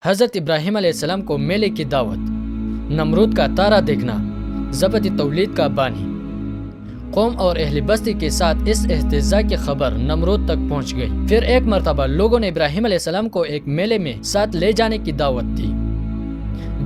حضرت ابراہیم علیہ السلام کو میلے کی دعوت، نمرود کا تارا دیکھنا، ضبط تولید کا بانی۔ قوم اور اہل بستی کے ساتھ اس احتجاج کی خبر نمرود تک پہنچ گئی۔ پھر ایک مرتبہ لوگوں نے ابراہیم علیہ السلام کو ایک میلے میں ساتھ لے جانے کی دعوت دی،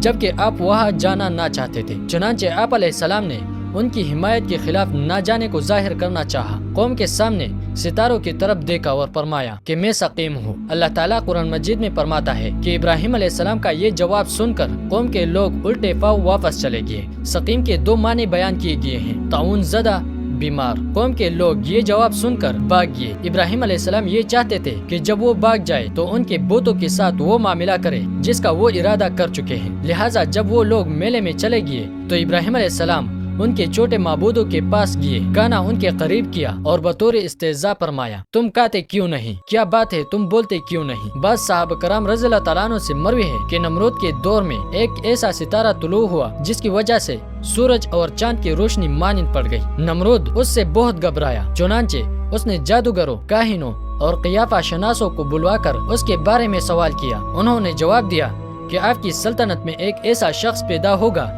جبکہ آپ وہاں جانا نہ چاہتے تھے۔ چنانچہ آپ علیہ السلام نے ان کی حمایت کے خلاف نہ جانے کو ظاہر کرنا چاہا۔ قوم کے سامنے ستاروں کی طرف دیکھا اور فرمایا کہ میں سقیم ہوں۔ اللہ تعالیٰ قرآن مجید میں فرماتا ہے کہ ابراہیم علیہ السلام کا یہ جواب سن کر قوم کے لوگ الٹے پاؤں واپس چلے گئے۔ سقیم کے دو معنی بیان کیے گئے ہیں: طاعون زدہ، بیمار۔ قوم کے لوگ یہ جواب سن کر بھاگ گئے۔ ابراہیم علیہ السلام یہ چاہتے تھے کہ جب وہ بھاگ جائے تو ان کے بتوں کے ساتھ وہ معاملہ کرے جس کا وہ ارادہ کر چکے ہیں۔ لہٰذا جب وہ لوگ میلے میں چلے گئے تو ابراہیم علیہ السلام ان کے چھوٹے معبودوں کے پاس گئے، گانا ان کے قریب کیا اور بطور استہزاء فرمایا: تم کہتے کیوں نہیں؟ کیا بات ہے، تم بولتے کیوں نہیں؟ بعض صحابہ کرام رضی اللہ تعالیٰ عنہ سے مروی ہے کہ نمرود کے دور میں ایک ایسا ستارہ طلوع ہوا جس کی وجہ سے سورج اور چاند کی روشنی مانند پڑ گئی۔ نمرود اس سے بہت گھبرایا، چنانچہ اس نے جادوگروں، کاہنوں اور قیافہ شناسوں کو بلوا کر اس کے بارے میں سوال کیا۔ انہوں نے جواب دیا کہ آپ کی سلطنت میں ایک ایسا شخص پیدا ہوگا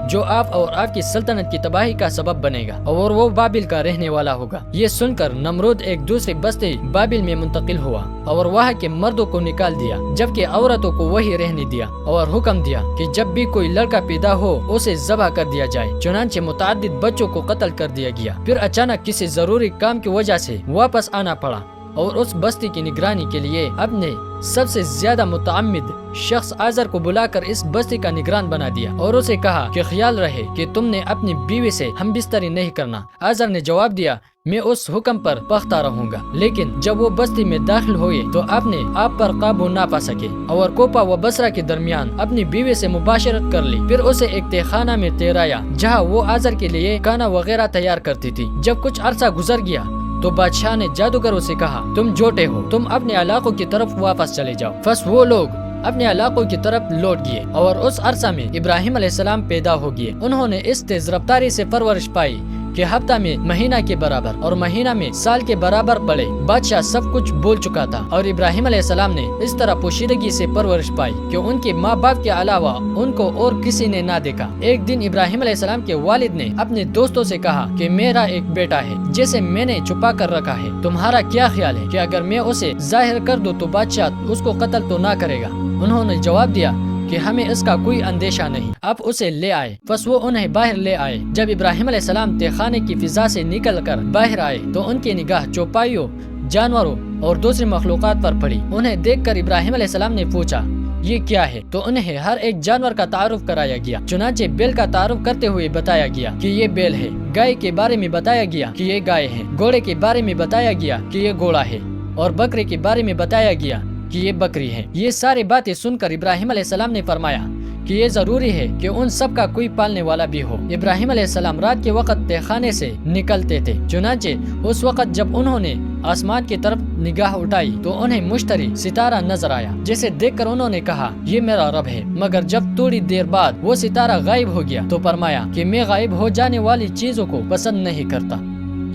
جو آپ اور آپ کی سلطنت کی تباہی کا سبب بنے گا، اور وہ بابل کا رہنے والا ہوگا۔ یہ سن کر نمرود ایک دوسری بستی بابل میں منتقل ہوا اور وہاں کے مردوں کو نکال دیا، جبکہ عورتوں کو وہی رہنے دیا، اور حکم دیا کہ جب بھی کوئی لڑکا پیدا ہو اسے ذبح کر دیا جائے۔ چنانچہ متعدد بچوں کو قتل کر دیا گیا۔ پھر اچانک کسی ضروری کام کی وجہ سے واپس آنا پڑا اور اس بستی کی نگرانی کے لیے اپنے سب سے زیادہ متعمد شخص آزر کو بلا کر اس بستی کا نگران بنا دیا اور اسے کہا کہ خیال رہے کہ تم نے اپنی بیوی سے ہم بستری نہیں کرنا۔ آزر نے جواب دیا: میں اس حکم پر پختہ رہوں گا۔ لیکن جب وہ بستی میں داخل ہوئے تو آپ نے آپ پر قابو نہ پا سکے اور کوپا و بصرہ کے درمیان اپنی بیوی سے مباشرت کر لی۔ پھر اسے ایک تہخانہ میں ٹھہرایا جہاں وہ آزر کے لیے کھانا وغیرہ تیار کرتی تھی۔ جب کچھ عرصہ گزر گیا تو بادشاہ نے جادوگروں سے کہا: تم جھوٹے ہو، تم اپنے علاقوں کی طرف واپس چلے جاؤ۔ بس وہ لوگ اپنے علاقوں کی طرف لوٹ گئے اور اس عرصہ میں ابراہیم علیہ السلام پیدا ہو گئے۔ انہوں نے اس تیز رفتاری سے پرورش پائی کہ ہفتہ میں مہینہ کے برابر اور مہینہ میں سال کے برابر بڑھے۔ بادشاہ سب کچھ بول چکا تھا اور ابراہیم علیہ السلام نے اس طرح پوشیدگی سے پرورش پائی کہ ان کے ماں باپ کے علاوہ ان کو اور کسی نے نہ دیکھا۔ ایک دن ابراہیم علیہ السلام کے والد نے اپنے دوستوں سے کہا کہ میرا ایک بیٹا ہے جسے میں نے چھپا کر رکھا ہے، تمہارا کیا خیال ہے کہ اگر میں اسے ظاہر کر دوں تو بادشاہ اس کو قتل تو نہ کرے گا؟ انہوں نے جواب دیا کہ ہمیں اس کا کوئی اندیشہ نہیں، آپ اسے لے آئے۔ بس وہ انہیں باہر لے آئے۔ جب ابراہیم علیہ السلام تہخانے کی فضا سے نکل کر باہر آئے تو ان کی نگاہ چوپائیوں، جانوروں اور دوسری مخلوقات پر پڑی۔ انہیں دیکھ کر ابراہیم علیہ السلام نے پوچھا: یہ کیا ہے؟ تو انہیں ہر ایک جانور کا تعارف کرایا گیا۔ چنانچہ بیل کا تعارف کرتے ہوئے بتایا گیا کہ یہ بیل ہے، گائے کے بارے میں بتایا گیا کہ یہ گائے ہے، گھوڑے کے بارے میں بتایا گیا کہ یہ گھوڑا ہے، اور بکرے کے بارے میں بتایا گیا کہ یہ بکری ہے۔ یہ ساری باتیں سن کر ابراہیم علیہ السلام نے فرمایا کہ یہ ضروری ہے کہ ان سب کا کوئی پالنے والا بھی ہو۔ ابراہیم علیہ السلام رات کے وقت تہخانے سے نکلتے تھے، چنانچہ اس وقت جب انہوں نے آسمان کی طرف نگاہ اٹھائی تو انہیں مشتری ستارہ نظر آیا، جسے دیکھ کر انہوں نے کہا: یہ میرا رب ہے۔ مگر جب تھوڑی دیر بعد وہ ستارہ غائب ہو گیا تو فرمایا کہ میں غائب ہو جانے والی چیزوں کو پسند نہیں کرتا،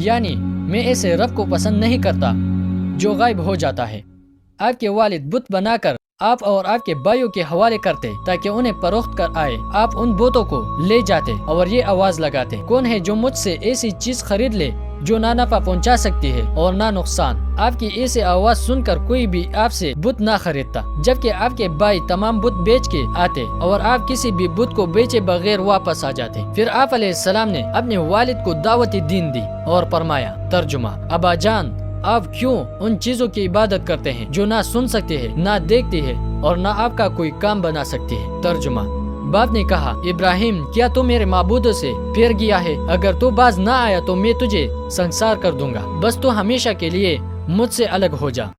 یعنی میں ایسے رب کو پسند نہیں کرتا جو غائب ہو جاتا ہے۔ آپ کے والد بت بنا کر آپ اور آپ کے بھائیوں کے حوالے کرتے تاکہ انہیں فروخت کر آئے۔ آپ ان بتوں کو لے جاتے اور یہ آواز لگاتے: کون ہے جو مجھ سے ایسی چیز خرید لے جو نہ نفع پہنچا سکتی ہے اور نہ نقصان؟ آپ کی ایسی آواز سن کر کوئی بھی آپ سے بت نہ خریدتا، جبکہ آپ کے بھائی تمام بت بیچ کے آتے اور آپ کسی بھی بت کو بیچے بغیر واپس آ جاتے۔ پھر آپ علیہ السلام نے اپنے والد کو دعوت دین دی اور فرمایا: ترجمہ: ابا جان، آپ کیوں ان چیزوں کی عبادت کرتے ہیں جو نہ سن سکتے ہیں، نہ دیکھتے ہیں اور نہ آپ کا کوئی کام بنا سکتے ہیں؟ ترجمہ: باپ نے کہا: ابراہیم، کیا تو میرے معبودوں سے پھر گیا ہے؟ اگر تو باز نہ آیا تو میں تجھے سنسار کر دوں گا، بس تو ہمیشہ کے لیے مجھ سے الگ ہو جا۔